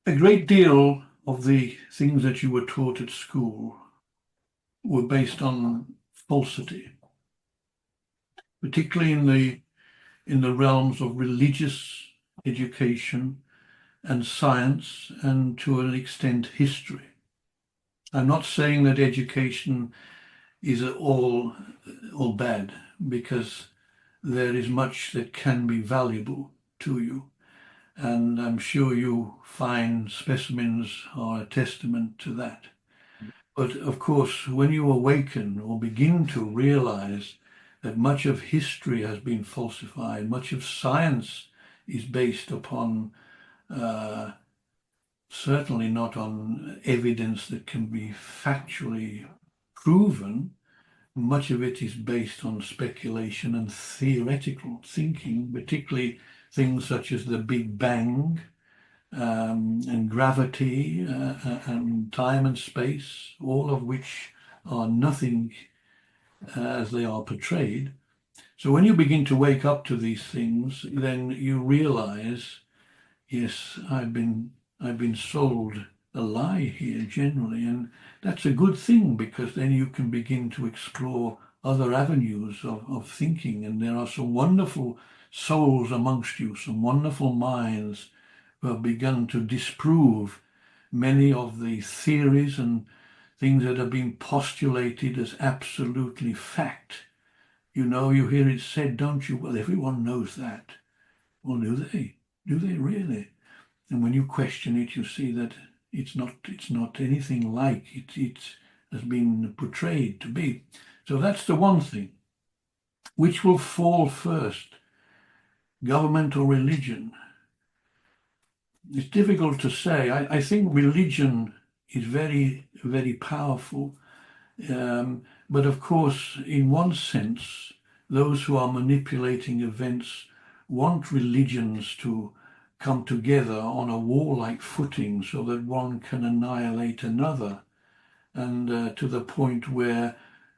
A great deal of the things that you were taught at school were based on falsity, particularly in the realms of religious education and science, and to an extent history. I'm not saying that education is all bad, because there is much that can be valuable to you. And I'm sure you find specimens are a testament to that. But of course, when you awaken or begin to realize that much of history has been falsified, much of science is based upon certainly not on evidence that can be factually proven. Much of it is based on speculation and theoretical thinking, particularly things such as the Big Bang, and gravity, and time and space, all of which are nothing as they are portrayed. So when you begin to wake up to these things, then you realize, yes, I've been sold a lie here generally, and that's a good thing, because then you can begin to explore other avenues of thinking. And there are some wonderful souls amongst you, some wonderful minds who have begun to disprove many of the theories and things that have been postulated as absolutely fact. You know, you hear it said, don't you? Well, everyone knows that. Well, do they? Do they really? And when you question it, you see that it's not anything like it has been portrayed to be. So that's the one thing. Which will fall first, government or religion? It's difficult to say. I think religion is very, very powerful. But of course, in one sense, those who are manipulating events want religions to come together on a warlike footing so that one can annihilate another, and to the point where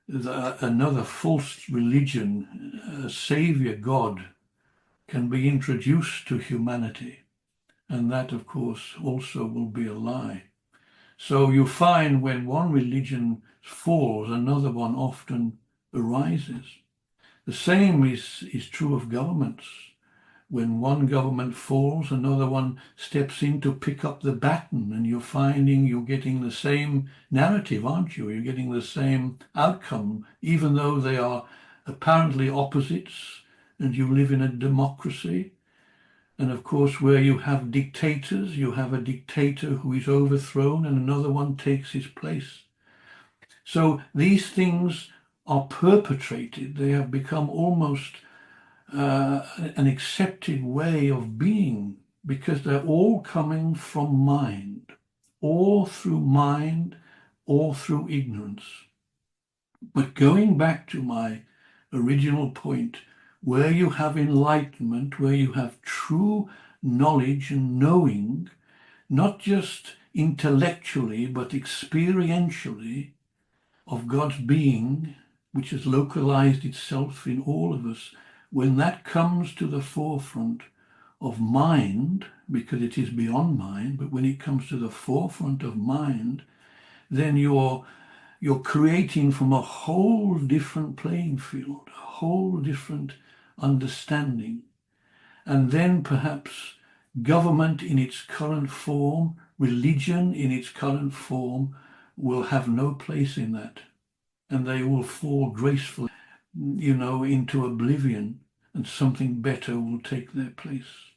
another false religion, a savior God, can be introduced to humanity. And that, of course, also will be a lie. So you find when one religion falls, another one often arises. The same is true of governments. When one government falls, another one steps in to pick up the baton, and you're finding you're getting the same narrative, aren't you? You're getting the same outcome, even though they are apparently opposites, and you live in a democracy. And of course, where you have dictators, you have a dictator who is overthrown and another one takes his place. So these things are perpetrated. They have become almost an accepted way of being, because they're all coming from mind, or through mind, or through ignorance. But going back to my original point, where you have enlightenment, where you have true knowledge and knowing, not just intellectually, but experientially, of God's being, which has localized itself in all of us, when that comes to the forefront of mind, because it is beyond mind, but when it comes to the forefront of mind, then you're creating from a whole different playing field, a whole different understanding. And then perhaps government in its current form, religion in its current form, will have no place in that. And they will fall gracefully, into oblivion, and something better will take their place.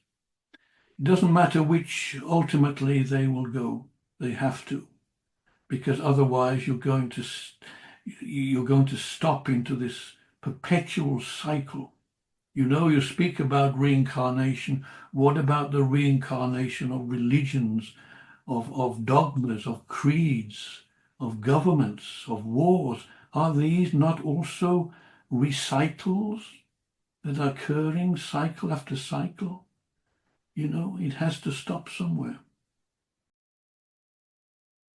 It doesn't matter which ultimately they will go. They have to, because otherwise you're going to stop into this perpetual cycle. You speak about reincarnation. What about the reincarnation of religions, of dogmas, of creeds, of governments, of wars? Are these not also recitals that are occurring cycle after cycle? It has to stop somewhere.